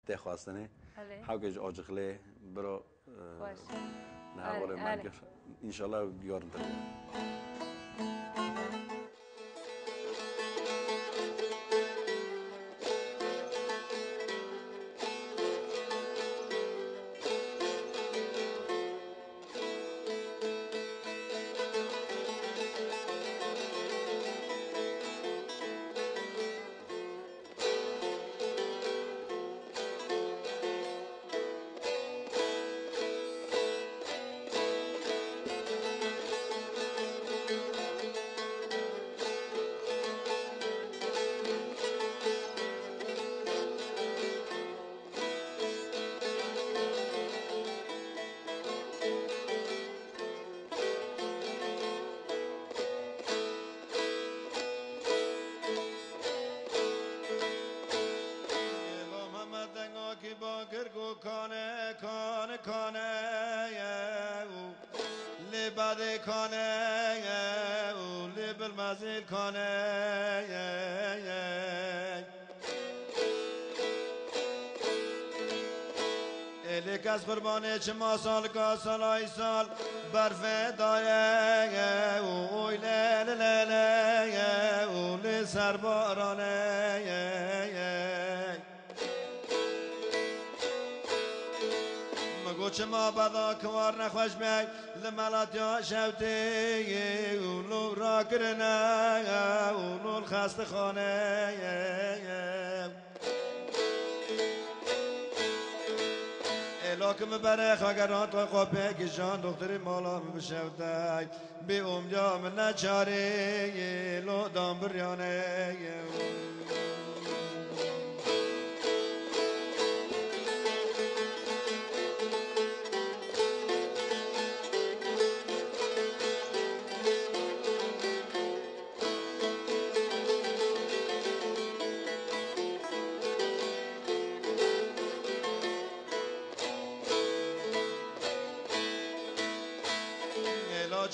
تخواستنه بله. حاجج آجخله برا باشه. نه ولی من إن شاء الله يارن ترى لباد کانه و لبل مزیل کانه الیک از قربانه چه ما سال کا سالای سال برف دایه و اوی لیل لیل و لی سر بارانه چه ما بدا کوار نخوش بی لملات یا شوتی اولو را کرنه اولو الخست خانه الاکم برخ اگران تو خوبه کشان دختری مالا بشوتی بی امجا من نچاری لو دام بریانه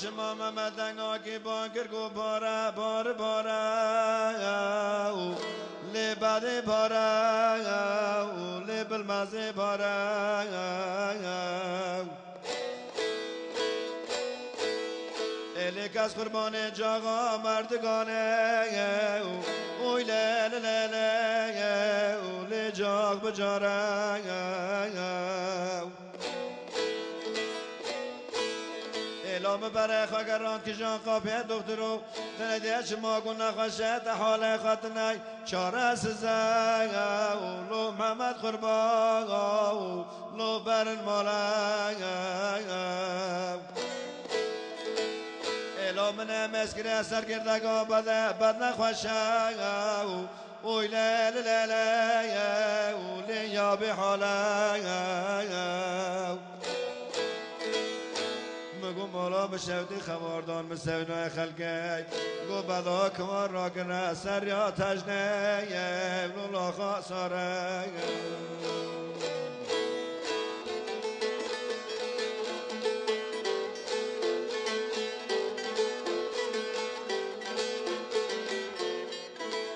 چما ممدنگا کی باکر کو بارا بار بارا لی بعد بارا لی بالمازه بارا الیک از قربان جاغا مردگانه اوی لیل لیل لی جاغ بجارا اعلام برای خاگران که جان قابه دخترو تندیه شما گونه خوشت حال خاطنای چاره سزای لو محمد قربان لو برن مالای اعلام نمسکره سرگردگا بد نخوشای اوی لیل لیل اولی یا به حالای گو مولا بشوتی خبردان مسوینای خلقی گو بدا کمار را کنه سر یا تجنه ابن الله خاصاره